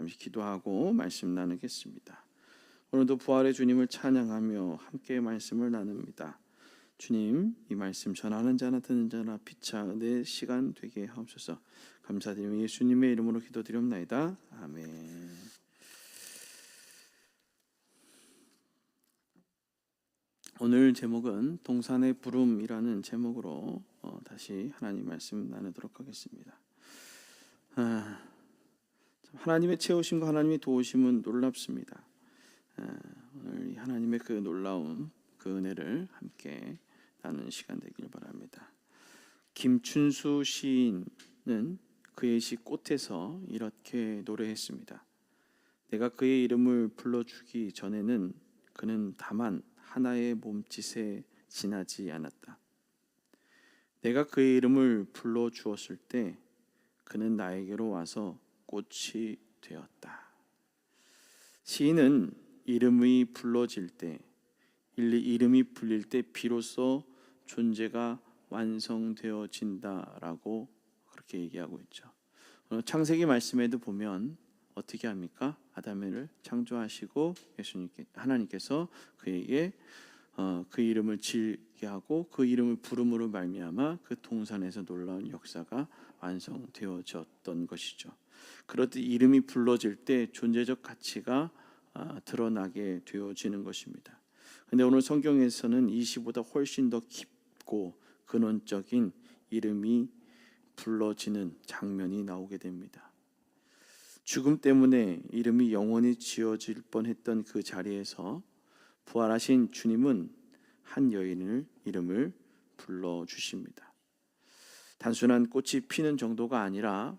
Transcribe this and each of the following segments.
잠시 기도하고 말씀 나누겠습니다. 오늘도 부활의 주님을 찬양하며 함께 말씀을 나눕니다. 주님, 이 말씀 전하는 자나 듣는 자나 피차 은혜의 시간 되게 하옵소서. 감사드리며 예수님의 이름으로 기도드리옵나이다. 아멘. 오늘 제목은 동산의 부름이라는 제목으로 다시 하나님 말씀 나누도록 하겠습니다. 하나님의 채우심과 하나님의 도우심은 놀랍습니다. 오늘 하나님의 그 놀라운 그 은혜를 함께 나누는 시간 되길 바랍니다. 김춘수 시인은 그의 시 꽃에서 이렇게 노래했습니다. 내가 그의 이름을 불러주기 전에는 그는 다만 하나의 몸짓에 지나지 않았다. 내가 그의 이름을 불러주었을 때 그는 나에게로 와서 꽃이 되었다. 시인은 이름이 불러질 때, 이름이 불릴 때 비로소 존재가 완성되어진다라고 그렇게 얘기하고 있죠. 창세기 말씀에도 보면 어떻게 합니까? 아담을 창조하시고 하나님께서 그에게 그 이름을 지게 하고 그 이름을 부름으로 말미암아 그 동산에서 놀라운 역사가 완성되어졌던 것이죠. 그렇듯 이름이 불러질 때 존재적 가치가 드러나게 되어지는 것입니다. 근데 오늘 성경에서는 이 시보다 훨씬 더 깊고 근원적인 이름이 불러지는 장면이 나오게 됩니다. 죽음 때문에 이름이 영원히 지어질 뻔했던 그 자리에서 부활하신 주님은 한 여인을 이름을 불러주십니다. 단순한 꽃이 피는 정도가 아니라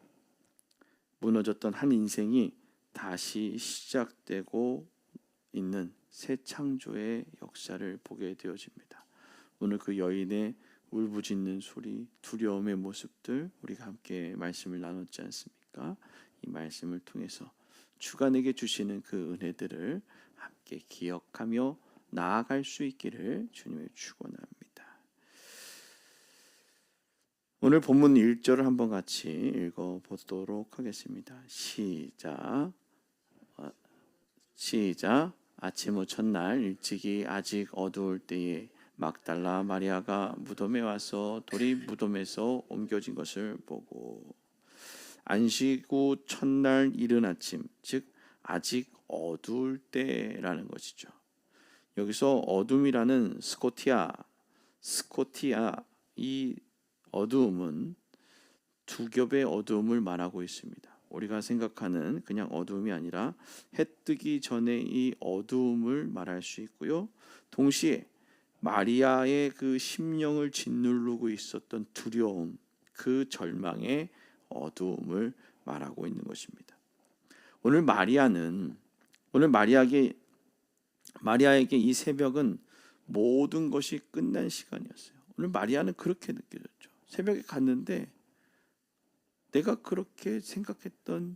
무너졌던 한 인생이 다시 시작되고 있는 새 창조의 역사를 보게 되어집니다. 오늘 그 여인의 울부짖는 소리, 두려움의 모습들 우리가 함께 말씀을 나눴지 않습니까? 이 말씀을 통해서 주가 내게 주시는 그 은혜들을 함께 기억하며 나아갈 수 있기를 주님의 축원합니다. 오늘 본문 1절을 한번 같이 읽어보도록 하겠습니다. 시작. 아침 후 첫날 일찍이 아직 어두울 때에 막달라 마리아가 무덤에 와서 돌이 무덤에서 옮겨진 것을 보고 안식 후 첫날 이른 아침, 즉 아직 어두울 때라는 것이죠. 여기서 어둠이라는 스코티아 이 어두움은 두 겹의 어두움을 말하고 있습니다. 우리가 생각하는 그냥 어두움이 아니라 해 뜨기 전에 이 어두움을 말할 수 있고요. 동시에 마리아의 그 심령을 짓누르고 있었던 두려움, 그 절망의 어두움을 말하고 있는 것입니다. 오늘 마리아에게 이 새벽은 모든 것이 끝난 시간이었어요. 오늘 마리아는 그렇게 느껴졌죠. 새벽에 갔는데 내가 그렇게 생각했던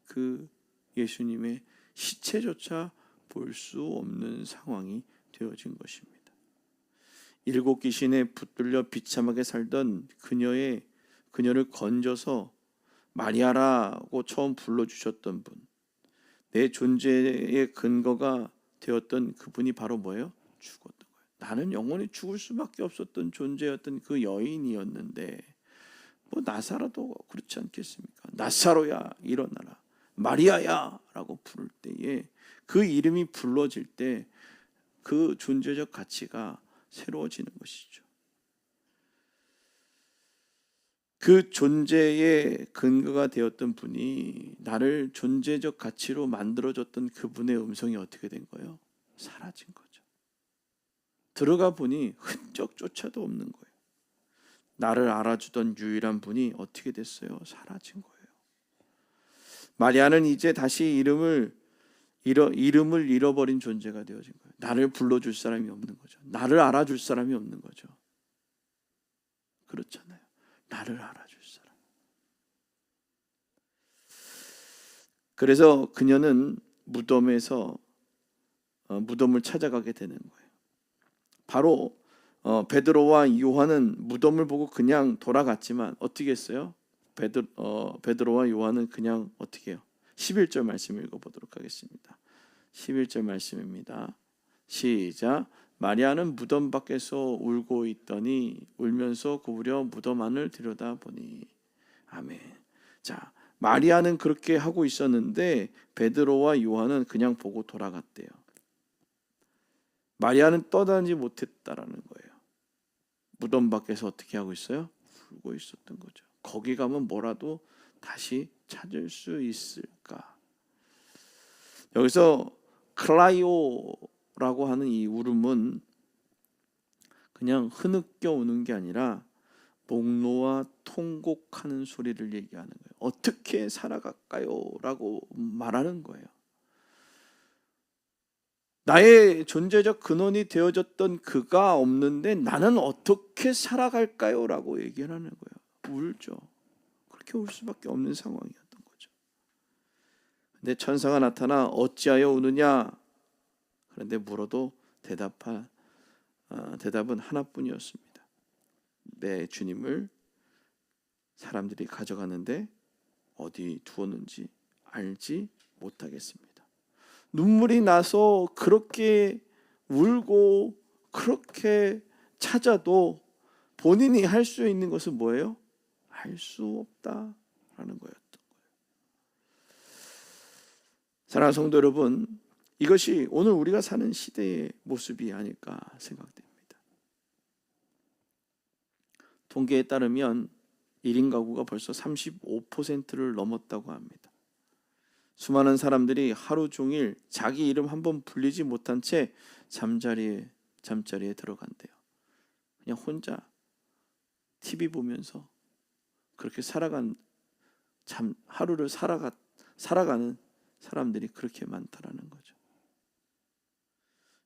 그 예수님의 시체조차 볼 수 없는 상황이 되어진 것입니다. 7 귀신에 붙들려 비참하게 살던 그녀를 건져서 마리아라고 처음 불러주셨던 분, 내 존재의 근거가 되었던 그분이 바로 뭐예요? 죽었던 거예요. 나는 영원히 죽을 수밖에 없었던 존재였던 그 여인이었는데 나사로도 그렇지 않겠습니까? 나사로야 일어나라, 마리아야 라고 부를 때에 그 이름이 불러질 때 그 존재적 가치가 새로워지는 것이죠. 그 존재의 근거가 되었던 분이 나를 존재적 가치로 만들어줬던 그분의 음성이 어떻게 된 거예요? 사라진 거죠. 들어가 보니 흔적조차도 없는 거예요. 나를 알아주던 유일한 분이 어떻게 됐어요? 사라진 거예요. 마리아는 이제 다시 이름을 잃어버린 존재가 되어진 거예요. 나를 불러줄 사람이 없는 거죠. 나를 알아줄 사람이 없는 거죠. 그렇잖아요. 나를 알아줄 사람. 그래서 그녀는 무덤을 찾아가게 되는 거예요. 바로 베드로와 요한은 무덤을 보고 그냥 돌아갔지만 어떻게 했어요? 베드로와 요한은 그냥 어떻게 해요? 11절 말씀 읽어보도록 하겠습니다. 11절 말씀입니다. 시작. 마리아는 무덤 밖에서 울고 있더니 울면서 구부려 무덤 안을 들여다보니. 아멘. 자, 마리아는 그렇게 하고 있었는데 베드로와 요한은 그냥 보고 돌아갔대요. 마리아는 떠나지 못했다라는 거예요. 무덤 밖에서 어떻게 하고 있어요? 울고 있었던 거죠. 거기 가면 뭐라도 다시 찾을 수 있을까? 여기서 클라이오라고 하는 이 울음은 그냥 흐느껴 우는 게 아니라 목놓아 통곡하는 소리를 얘기하는 거예요. 어떻게 살아갈까요? 라고 말하는 거예요. 나의 존재적 근원이 되어졌던 그가 없는데 나는 어떻게 살아갈까요? 라고 얘기를 하는 거예요. 울죠. 그렇게 울 수밖에 없는 상황이었던 거죠. 근데 천사가 나타나 어찌하여 우느냐? 그런데 물어도 대답은 하나뿐이었습니다. 내 주님을 사람들이 가져가는데 어디 두었는지 알지 못하겠습니다. 눈물이 나서 그렇게 울고 그렇게 찾아도 본인이 할 수 있는 것은 뭐예요? 알 수 없다라는 거였던 거예요. 사랑하는 성도 여러분, 이것이 오늘 우리가 사는 시대의 모습이 아닐까 생각됩니다. 통계에 따르면 1인 가구가 벌써 35%를 넘었다고 합니다. 수많은 사람들이 하루 종일 자기 이름 한번 불리지 못한 채 잠자리에 들어간대요. 그냥 혼자 TV 보면서 그렇게 하루를 살아가는 사람들이 그렇게 많다라는 거죠.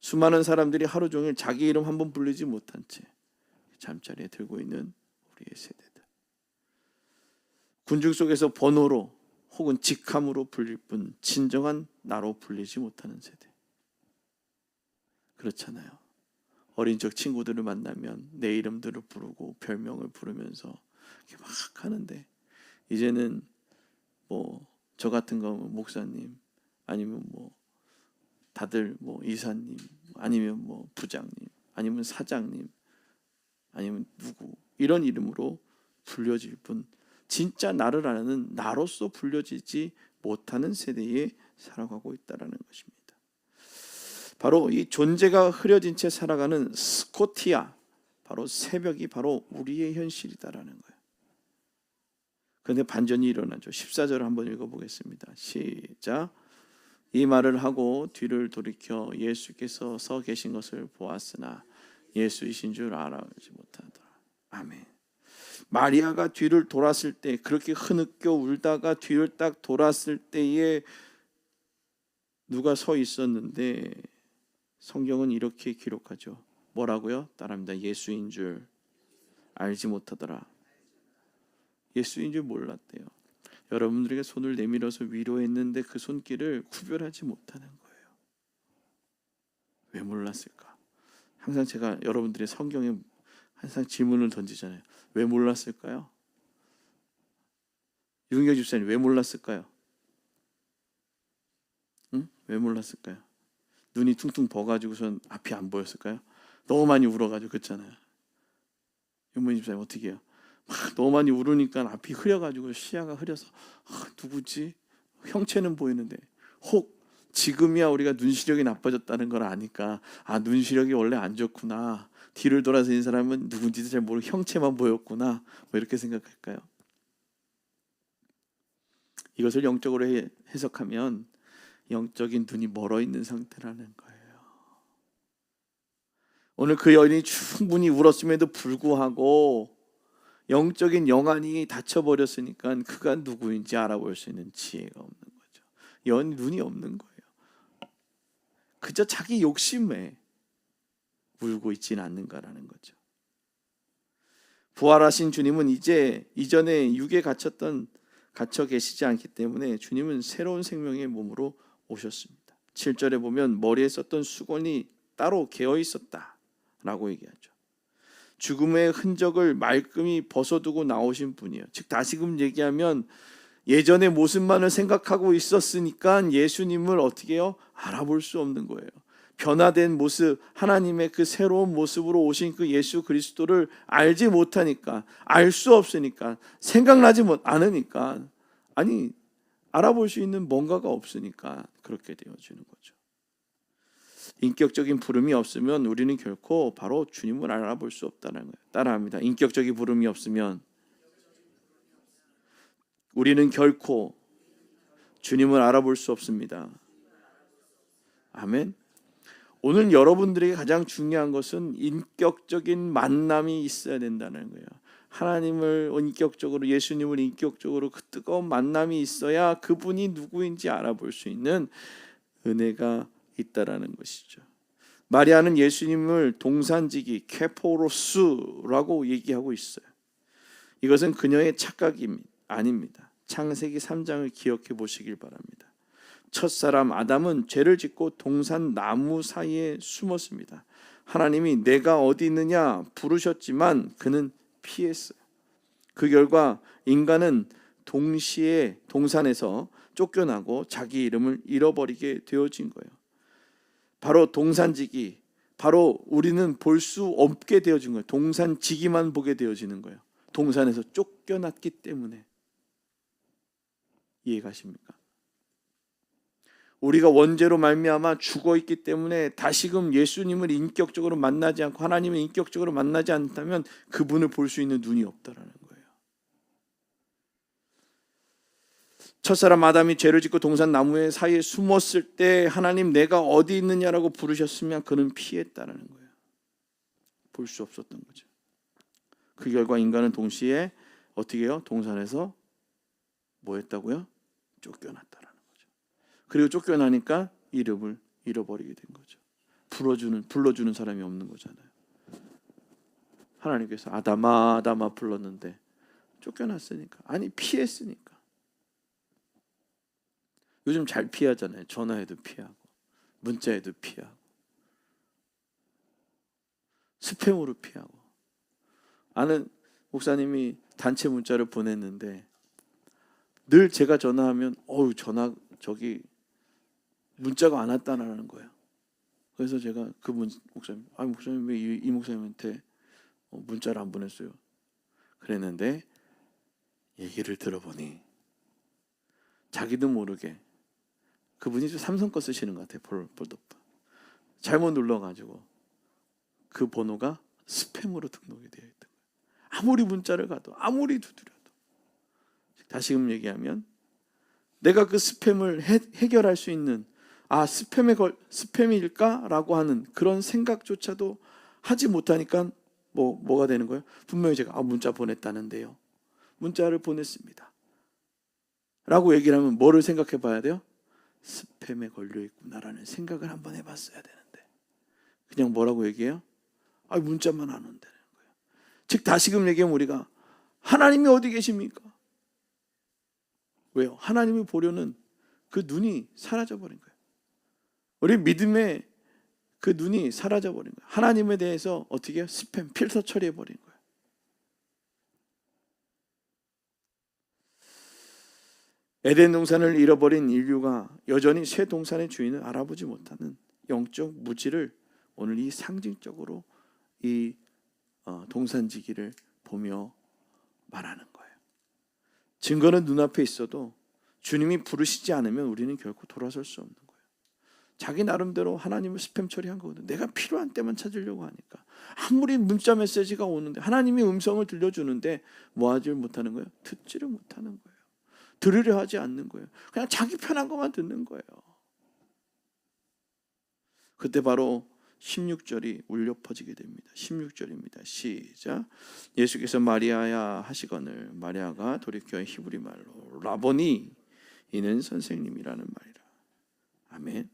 수많은 사람들이 하루 종일 자기 이름 한번 불리지 못한 채 잠자리에 들고 있는 우리의 세대들. 군중 속에서 번호로 혹은 직함으로 불릴 뿐 진정한 나로 불리지 못하는 세대. 그렇잖아요. 어린 적 친구들을 만나면 내 이름들을 부르고 별명을 부르면서 이렇게 막 하는데 이제는 뭐 저 같은 거 목사님 아니면 뭐 다들 뭐 이사님 아니면 뭐 부장님 아니면 사장님 아니면 누구 이런 이름으로 불려질 뿐 진짜 나를 아는 나로서 불려지지 못하는 세대에 살아가고 있다는 것입니다. 바로 이 존재가 흐려진 채 살아가는 스코티아, 바로 새벽이 바로 우리의 현실이다라는 거예요. 그런데 반전이 일어나죠. 14절을 한번 읽어보겠습니다. 시작. 이 말을 하고 뒤를 돌이켜 예수께서 서 계신 것을 보았으나 예수이신 줄 알아보지 못하더라. 아멘. 마리아가 뒤를 돌았을 때 그렇게 흐느껴 울다가 뒤를 딱 돌았을 때에 누가 서 있었는데 성경은 이렇게 기록하죠. 뭐라고요? 따라합니다. 예수인 줄 알지 못하더라. 예수인 줄 몰랐대요. 여러분들에게 손을 내밀어서 위로했는데 그 손길을 구별하지 못하는 거예요. 왜 몰랐을까? 항상 제가 여러분들의 성경에 항상 질문을 던지잖아요. 왜 몰랐을까요? 유은경 집사님 왜 몰랐을까요? 응? 왜 몰랐을까요? 눈이 퉁퉁 버가지고선 앞이 안 보였을까요? 너무 많이 울어가지고 그랬잖아요. 윤문희 집사님 어떻게 해요? 막 너무 많이 울으니까 앞이 흐려가지고 시야가 흐려서 누구지? 형체는 보이는데 혹 지금이야 우리가 눈시력이 나빠졌다는 걸 아니까 눈시력이 원래 안 좋구나. 뒤를 돌아서 있는 사람은 누군지도 잘 모르고 형체만 보였구나. 뭐 이렇게 생각할까요? 이것을 영적으로 해석하면 영적인 눈이 멀어 있는 상태라는 거예요. 오늘 그 여인이 충분히 울었음에도 불구하고 영적인 영안이 닫혀버렸으니까 그가 누구인지 알아볼 수 있는 지혜가 없는 거죠. 여인이 눈이 없는 거예요. 그저 자기 욕심에 울고 있지는 않는가라는 거죠. 부활하신 주님은 이제 이전에 육에 갇혀 계시지 않기 때문에 주님은 새로운 생명의 몸으로 오셨습니다. 7절에 보면 머리에 썼던 수건이 따로 개어 있었다라고 얘기하죠. 죽음의 흔적을 말끔히 벗어두고 나오신 분이에요. 즉 다시금 얘기하면 예전의 모습만을 생각하고 있었으니까 예수님을 어떻게 해요? 알아볼 수 없는 거예요. 변화된 모습, 하나님의 그 새로운 모습으로 오신 그 예수 그리스도를 알지 못하니까, 알 수 없으니까, 생각나지 않으니까, 아니 알아볼 수 있는 뭔가가 없으니까 그렇게 되어지는 거죠. 인격적인 부름이 없으면 우리는 결코 바로 주님을 알아볼 수 없다는 거예요. 따라합니다. 인격적인 부름이 없으면 우리는 결코 주님을 알아볼 수 없습니다. 아멘. 오늘 여러분들에게 가장 중요한 것은 인격적인 만남이 있어야 된다는 거예요. 하나님을 인격적으로, 예수님을 인격적으로 그 뜨거운 만남이 있어야 그분이 누구인지 알아볼 수 있는 은혜가 있다라는 것이죠. 마리아는 예수님을 동산지기 케포로스라고 얘기하고 있어요. 이것은 그녀의 착각이 아닙니다. 창세기 3장을 기억해 보시길 바랍니다. 첫사람 아담은 죄를 짓고 동산 나무 사이에 숨었습니다. 하나님이 내가 어디 있느냐 부르셨지만 그는 피했어요. 그 결과 인간은 동시에 동산에서 쫓겨나고 자기 이름을 잃어버리게 되어진 거예요. 바로 동산지기, 바로 우리는 볼 수 없게 되어진 거예요. 동산지기만 보게 되어지는 거예요. 동산에서 쫓겨났기 때문에. 이해가십니까? 우리가 원죄로 말미암아 죽어 있기 때문에 다시금 예수님을 인격적으로 만나지 않고 하나님을 인격적으로 만나지 않다면 그분을 볼 수 있는 눈이 없다라는 거예요. 첫사람 아담이 죄를 짓고 동산 나무의 사이에 숨었을 때 하나님 내가 어디 있느냐라고 부르셨으면 그는 피했다라는 거예요. 볼 수 없었던 거죠. 그 결과 인간은 동시에 어떻게 해요? 동산에서 뭐 했다고요? 쫓겨났다라는 거죠. 그리고 쫓겨나니까 이름을 잃어버리게 된 거죠. 불러주는 사람이 없는 거잖아요. 하나님께서 아담아 아담아 불렀는데 쫓겨났으니까, 아니 피했으니까. 요즘 잘 피하잖아요. 전화해도 피하고 문자해도 피하고 스팸으로 피하고. 아는 목사님이 단체 문자를 보냈는데 늘 제가 전화하면 저기 문자가 안 왔다는 거예요. 그래서 제가 그 목사님 왜 이 목사님한테 문자를 안 보냈어요? 그랬는데 얘기를 들어보니 자기도 모르게 그분이 삼성 거 쓰시는 것 같아요. 폴더폰 잘못 눌러가지고 그 번호가 스팸으로 등록이 되어 있던 거예요. 아무리 문자를 가도 아무리 두드려도. 다시금 얘기하면 내가 그 스팸을 해결할 수 있는 스팸일까라고 하는 그런 생각조차도 하지 못하니까 뭐가 되는 거예요? 분명히 제가 문자 보냈다는데요. 문자를 보냈습니다. 라고 얘기를 하면 뭐를 생각해 봐야 돼요? 스팸에 걸려 있구나라는 생각을 한번 해봤어야 되는데 그냥 뭐라고 얘기해요? 문자만 안 온다는 거예요. 즉 다시금 얘기하면 우리가 하나님이 어디 계십니까? 왜요? 하나님을 보려는 그 눈이 사라져버린 거예요. 우리 믿음의 그 눈이 사라져버린 거예요. 하나님에 대해서 어떻게 해요? 스팸, 필터 처리해버린 거예요. 에덴 동산을 잃어버린 인류가 여전히 새 동산의 주인을 알아보지 못하는 영적 무지를 오늘 이 상징적으로 이 동산지기를 보며 말하는 거예요. 증거는 눈앞에 있어도 주님이 부르시지 않으면 우리는 결코 돌아설 수 없는 거예요. 자기 나름대로 하나님을 스팸 처리한 거거든요. 내가 필요한 때만 찾으려고 하니까. 아무리 문자 메시지가 오는데 하나님이 음성을 들려주는데 뭐 하지를 못하는 거예요? 듣지를 못하는 거예요. 들으려 하지 않는 거예요. 그냥 자기 편한 것만 듣는 거예요. 그때 바로 16절이 울려 퍼지게 됩니다. 16절입니다. 시작. 예수께서 마리아야 하시거늘 마리아가 돌이켜 히브리 말로 라보니 이는 선생님이라는 말이라. 아멘.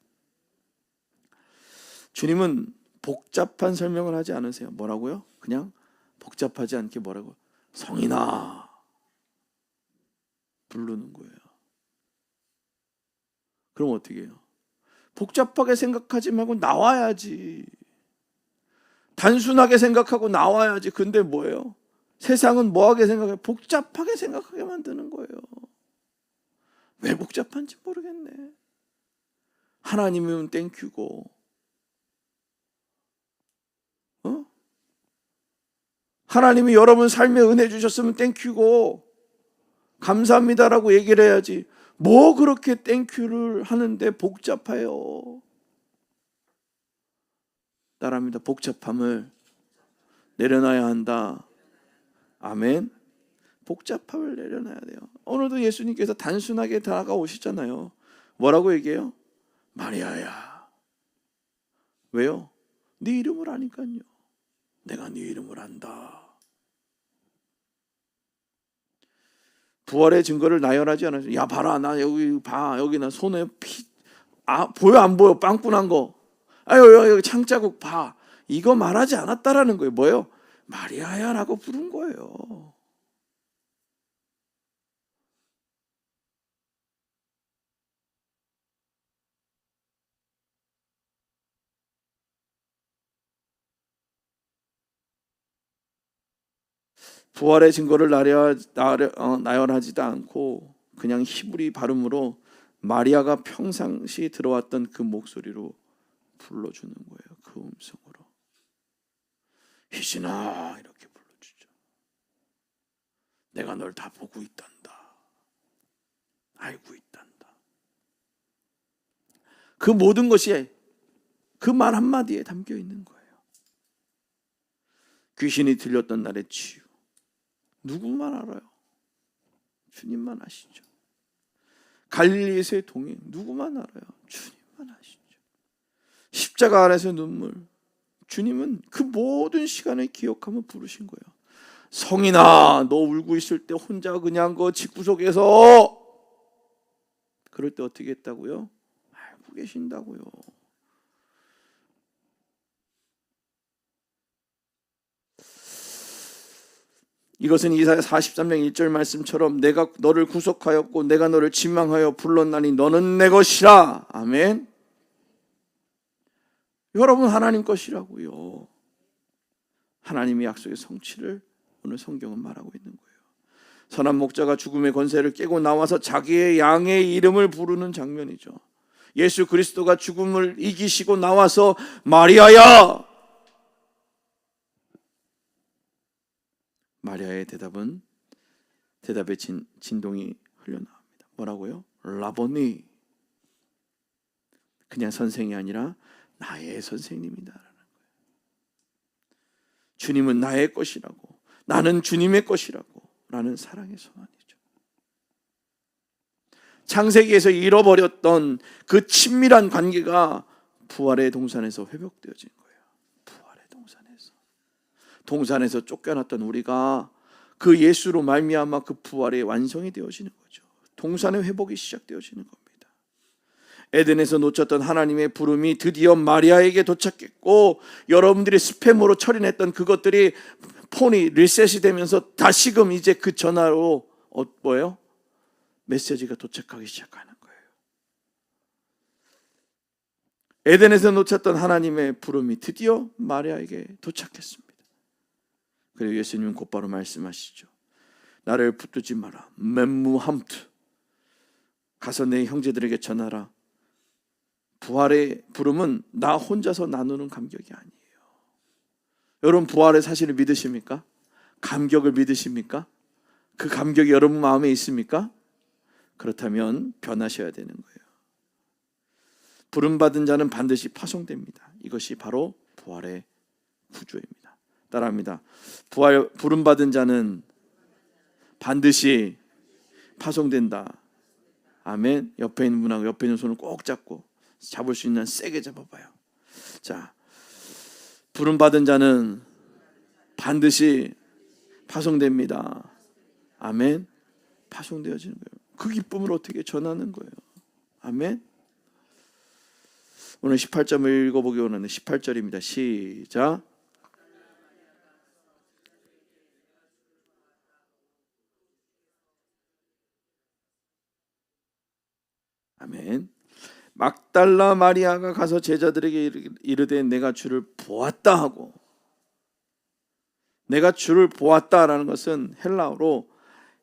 주님은 복잡한 설명을 하지 않으세요. 뭐라고요? 그냥 복잡하지 않게 뭐라고? 성인아 부르는 거예요. 그럼 어떻게 해요? 복잡하게 생각하지 말고 나와야지. 단순하게 생각하고 나와야지. 근데 뭐예요? 세상은 뭐하게 생각해요? 복잡하게 생각하게 만드는 거예요. 왜 복잡한지 모르겠네. 하나님이면 땡큐고, 하나님이 여러분 삶에 은혜 주셨으면 땡큐고 감사합니다라고 얘기를 해야지. 뭐 그렇게 땡큐를 하는데 복잡해요. 따라합니다. 복잡함을 내려놔야 한다. 아멘. 복잡함을 내려놔야 돼요. 오늘도 예수님께서 단순하게 다가오시잖아요. 뭐라고 얘기해요? 마리아야. 왜요? 네 이름을 아니까요. 내가 네 이름을 안다. 부활의 증거를 나열하지 않았어요. 야 봐라, 나 여기 봐, 여기 나 손에 피, 보여 안 보여? 빵꾸 난 거. 여기 창자국 봐. 이거 말하지 않았다라는 거예요. 뭐예요? 마리아야라고 부른 거예요. 부활의 증거를 나열하지도 않고 그냥 히브리 발음으로 마리아가 평상시 들어왔던 그 목소리로 불러주는 거예요. 그 음성으로. 희진아 이렇게 불러주죠. 내가 널 다 보고 있단다. 알고 있단다. 그 모든 것이 그 말 한마디에 담겨 있는 거예요. 귀신이 들렸던 날의 치유. 누구만 알아요? 주님만 아시죠. 갈릴리에서의 동행 누구만 알아요? 주님만 아시죠. 십자가 아래서 눈물, 주님은 그 모든 시간을 기억하며 부르신 거예요. 성인아, 너 울고 있을 때 혼자 그냥 그 집구석에서 그럴 때 어떻게 했다고요? 알고 계신다고요. 이것은 이사야 43장 1절 말씀처럼 내가 너를 구속하였고 내가 너를 지망하여 불렀나니 너는 내 것이라. 아멘. 여러분 하나님 것이라고요. 하나님의 약속의 성취를 오늘 성경은 말하고 있는 거예요. 선한 목자가 죽음의 권세를 깨고 나와서 자기의 양의 이름을 부르는 장면이죠. 예수 그리스도가 죽음을 이기시고 나와서 마리아야. 마리아의 대답의 진동이 흘러나옵니다. 뭐라고요? 라보니. 그냥 선생이 아니라 나의 선생님이다라는 거예요. 주님은 나의 것이라고, 나는 주님의 것이라고 라는 사랑의 소원이죠. 창세기에서 잃어버렸던 그 친밀한 관계가 부활의 동산에서 회복되어진 거예요. 부활의 동산에서 쫓겨났던 우리가 그 예수로 말미암아 그 부활의 완성이 되어지는 거죠. 동산의 회복이 시작되어지는 겁니다. 에덴에서 놓쳤던 하나님의 부름이 드디어 마리아에게 도착했고, 여러분들이 스팸으로 처리했던 그것들이 폰이 리셋이 되면서 다시금 이제 그 전화로 뭐예요? 메시지가 도착하기 시작하는 거예요. 에덴에서 놓쳤던 하나님의 부름이 드디어 마리아에게 도착했습니다. 그리고 예수님은 곧바로 말씀하시죠. 나를 붙들지 마라. 멘무함트. 가서 내 형제들에게 전하라. 부활의 부름은 나 혼자서 나누는 감격이 아니에요. 여러분 부활의 사실을 믿으십니까? 감격을 믿으십니까? 그 감격이 여러분 마음에 있습니까? 그렇다면 변하셔야 되는 거예요. 부름받은 자는 반드시 파송됩니다. 이것이 바로 부활의 구조입니다. 따라합니다. 부름받은 자는 반드시 파송된다. 아멘. 옆에 있는 분하고 옆에 있는 손을 꼭 잡고, 잡을 수 있는 세게 잡아봐요. 자, 부름받은 자는 반드시 파송됩니다. 아멘. 파송되어지는 거예요. 그 기쁨을 어떻게 전하는 거예요? 아멘. 오늘 18절을 읽어보기 원하는 18절입니다. 시작. 아멘. 막달라 마리아가 가서 제자들에게 이르되 내가 주를 보았다 하고, 내가 주를 보았다라는 것은 헬라어로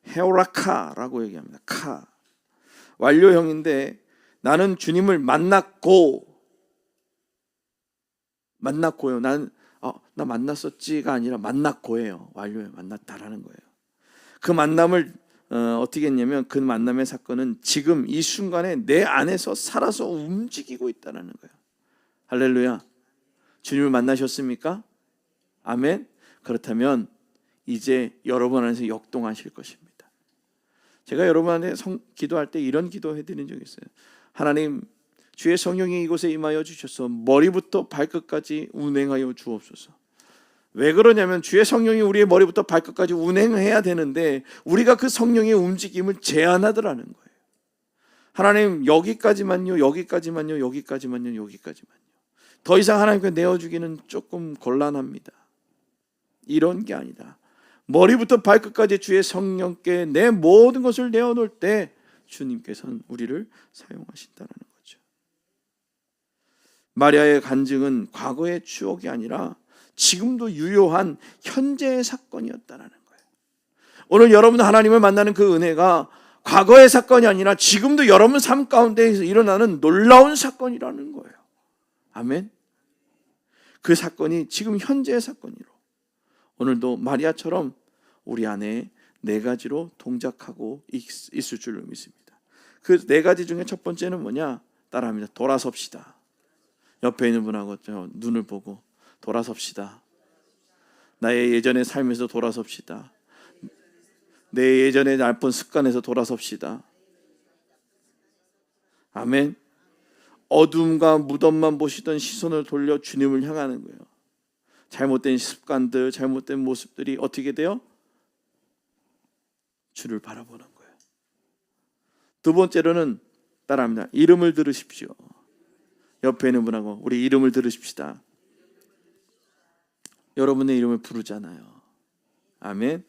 헤오라카라고 얘기합니다. 카. 완료형인데 나는 주님을 만났고요. 나 만났었지가 아니라 만났고예요. 완료예요. 만났다라는 거예요. 그 만남을 어떻게 했냐면 그 만남의 사건은 지금 이 순간에 내 안에서 살아서 움직이고 있다는 거예요. 할렐루야. 주님을 만나셨습니까? 아멘. 그렇다면 이제 여러분 안에서 역동하실 것입니다. 제가 여러분한테 기도할 때 이런 기도 해드린 적이 있어요. 하나님, 주의 성령이 이곳에 임하여 주셔서 머리부터 발끝까지 운행하여 주옵소서. 왜 그러냐면 주의 성령이 우리의 머리부터 발끝까지 운행해야 되는데 우리가 그 성령의 움직임을 제한하더라는 거예요. 하나님, 여기까지만요, 여기까지만요, 여기까지만요, 여기까지만요. 더 이상 하나님께 내어주기는 조금 곤란합니다. 이런 게 아니다. 머리부터 발끝까지 주의 성령께 내 모든 것을 내어놓을 때 주님께서는 우리를 사용하신다는 거죠. 마리아의 간증은 과거의 추억이 아니라 지금도 유효한 현재의 사건이었다는 거예요. 오늘 여러분 하나님을 만나는 그 은혜가 과거의 사건이 아니라 지금도 여러분 삶 가운데에서 일어나는 놀라운 사건이라는 거예요. 아멘. 그 사건이 지금 현재의 사건이로 오늘도 마리아처럼 우리 안에 네 가지로 동작하고 있을 줄로 믿습니다. 그 네 가지 중에 첫 번째는 뭐냐? 따라합니다. 돌아섭시다. 옆에 있는 분하고 눈을 보고 돌아섭시다. 나의 예전의 삶에서 돌아섭시다. 내 예전의 나쁜 습관에서 돌아섭시다. 아멘. 어둠과 무덤만 보시던 시선을 돌려 주님을 향하는 거예요. 잘못된 습관들, 잘못된 모습들이 어떻게 돼요? 주를 바라보는 거예요. 두 번째로는 따라합니다. 이름을 들으십시오. 옆에 있는 분하고 우리 이름을 들으십시다. 여러분의 이름을 부르잖아요. 아멘.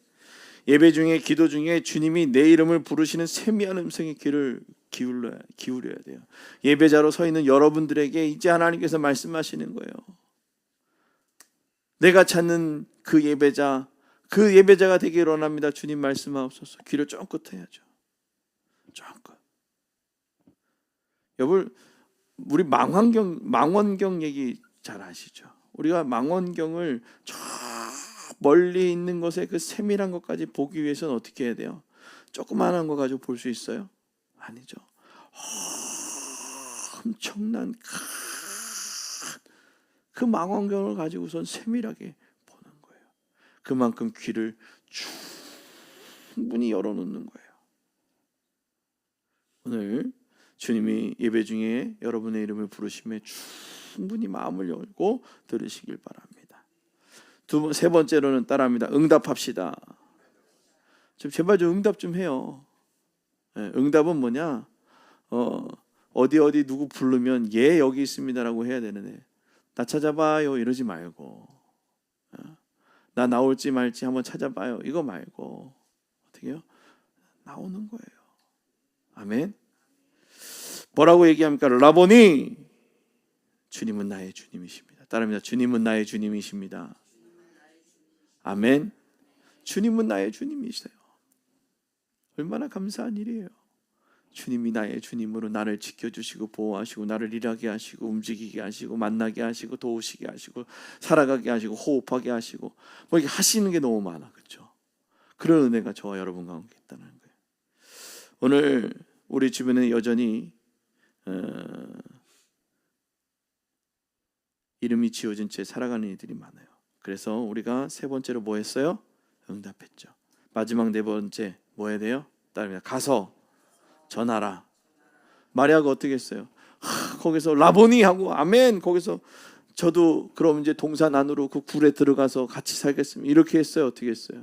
예배 중에 기도 중에 주님이 내 이름을 부르시는 세미한 음성의 귀를 기울여야 돼요. 예배자로 서 있는 여러분들에게 이제 하나님께서 말씀하시는 거예요. 내가 찾는 그 예배자가 되기를 원합니다. 주님 말씀하옵소서. 귀를 쫑긋 해야죠. 쫑긋. 여러분, 우리 망원경 얘기 잘 아시죠? 우리가 망원경을 저 멀리 있는 것에 그 세밀한 것까지 보기 위해서는 어떻게 해야 돼요? 조그마한 거 가지고 볼 수 있어요? 아니죠. 엄청난 그 망원경을 가지고선 세밀하게 보는 거예요. 그만큼 귀를 충분히 열어놓는 거예요. 오늘 주님이 예배 중에 여러분의 이름을 부르심에 충분히 마음을 열고 들으시길 바랍니다. 세 번째로는 따라합니다. 응답합시다. 좀 제발 좀 응답 좀 해요. 응답은 뭐냐? 어디 누구 부르면 예 여기 있습니다라고 해야 되는데 나 찾아봐요 이러지 말고 나 나올지 말지 한번 찾아봐요 이거 말고 어떻게 해요? 나오는 거예요. 아멘. 뭐라고 얘기합니까? 라보니, 주님은 나의 주님이십니다. 따라합니다. 주님은 나의 주님이십니다. 아멘. 주님은 나의 주님이세요. 얼마나 감사한 일이에요. 주님이 나의 주님으로 나를 지켜주시고 보호하시고 나를 일하게 하시고 움직이게 하시고 만나게 하시고 도우시게 하시고 살아가게 하시고 호흡하게 하시고 뭐 이렇게 하시는 게 너무 많아. 그렇죠? 그런 은혜가 저와 여러분 가운데 있다는 거예요. 오늘 우리 주변에 여전히 이름이 지어진 채 살아가는 이들이 많아요. 그래서 우리가 세 번째로 뭐 했어요? 응답했죠. 마지막 네 번째 뭐 해야 돼요? 따릅니다. 가서 전하라. 마리아가 어떻게 했어요? 거기서 라보니 하고 아멘. 거기서 저도 그럼 이제 동산 안으로 그 굴에 들어가서 같이 살겠습니다. 이렇게 했어요. 어떻게 했어요?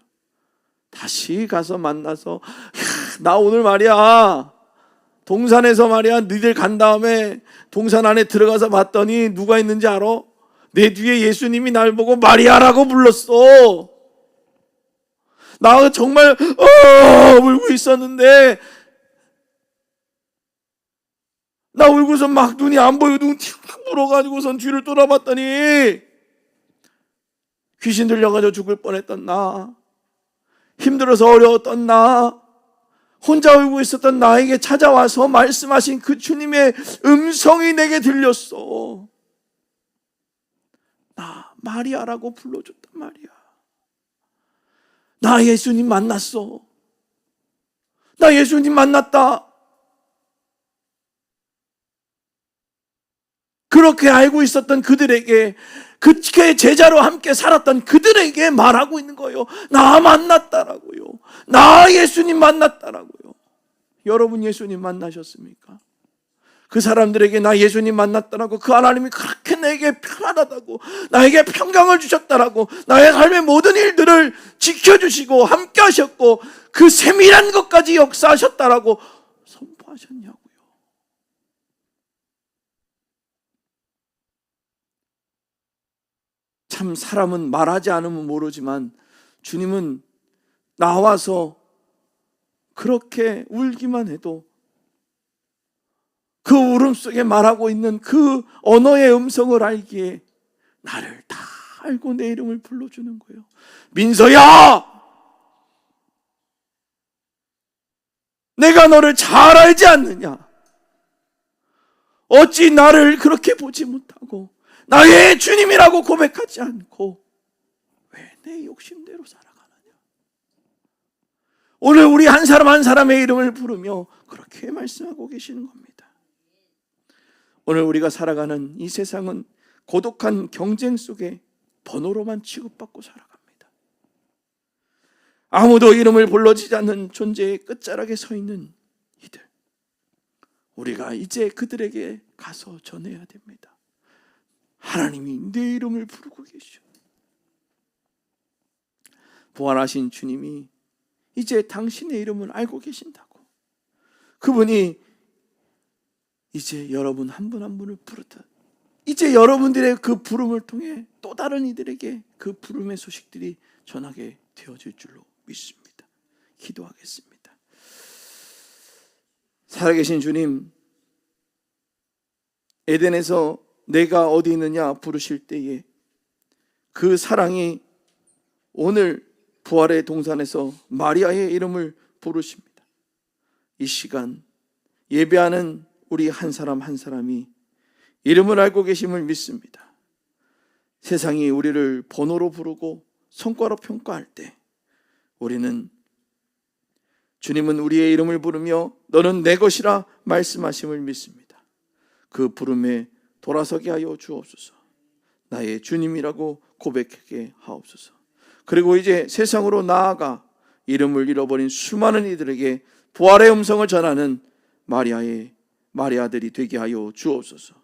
다시 가서 만나서 나 오늘 말이야 동산에서 말이야 너희들 간 다음에 동산 안에 들어가서 봤더니 누가 있는지 알아? 내 뒤에 예수님이 날 보고 마리아라고 불렀어. 나 정말 울고 있었는데 나 울고서 막 눈이 안 보이고 눈 탁 불어가지고선 뒤를 돌아봤더니 귀신 들려가지고 죽을 뻔했던 나, 힘들어서 어려웠던 나, 혼자 울고 있었던 나에게 찾아와서 말씀하신 그 주님의 음성이 내게 들렸어. 나 마리아라고 불러줬단 말이야. 나 예수님 만났어. 나 예수님 만났다. 그렇게 알고 있었던 그들에게, 그의 제자로 함께 살았던 그들에게 말하고 있는 거예요. 나 만났다라고요. 나 예수님 만났다라고요. 여러분 예수님 만나셨습니까? 그 사람들에게 나 예수님 만났다라고, 그 하나님이 그렇게 내게 편안하다고, 나에게 평강을 주셨다라고, 나의 삶의 모든 일들을 지켜주시고 함께 하셨고 그 세밀한 것까지 역사하셨다라고 선포하셨냐고요. 참 사람은 말하지 않으면 모르지만 주님은 나와서 그렇게 울기만 해도 그 울음 속에 말하고 있는 그 언어의 음성을 알기에 나를 다 알고 내 이름을 불러주는 거예요. 민서야! 내가 너를 잘 알지 않느냐? 어찌 나를 그렇게 보지 못하고 나의 주님이라고 고백하지 않고 왜 내 욕심대로 살아가느냐? 오늘 우리 한 사람 한 사람의 이름을 부르며 그렇게 말씀하고 계시는 겁니다. 오늘 우리가 살아가는 이 세상은 고독한 경쟁 속에 번호로만 취급받고 살아갑니다. 아무도 이름을 불러지지 않는 존재의 끝자락에 서 있는 이들, 우리가 이제 그들에게 가서 전해야 됩니다. 하나님이 내 이름을 부르고 계셔. 부활하신 주님이 이제 당신의 이름을 알고 계신다고. 그분이 이제 여러분 한 분 한 분을 부르듯 이제 여러분들의 그 부름을 통해 또 다른 이들에게 그 부름의 소식들이 전하게 되어질 줄로 믿습니다. 기도하겠습니다. 살아계신 주님, 에덴에서 내가 어디 있느냐 부르실 때에 그 사랑이 오늘 부활의 동산에서 마리아의 이름을 부르십니다. 이 시간 예배하는 우리 한 사람 한 사람이 이름을 알고 계심을 믿습니다. 세상이 우리를 번호로 부르고 성과로 평가할 때 우리는 주님은 우리의 이름을 부르며 너는 내 것이라 말씀하심을 믿습니다. 그 부름에 돌아서게 하여 주옵소서. 나의 주님이라고 고백하게 하옵소서. 그리고 이제 세상으로 나아가 이름을 잃어버린 수많은 이들에게 부활의 음성을 전하는 마리아들이 되게 하여 주옵소서.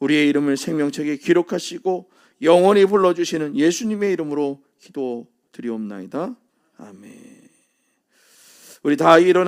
우리의 이름을 생명책에 기록하시고 영원히 불러주시는 예수님의 이름으로 기도드리옵나이다. 아멘. 우리 다 일어나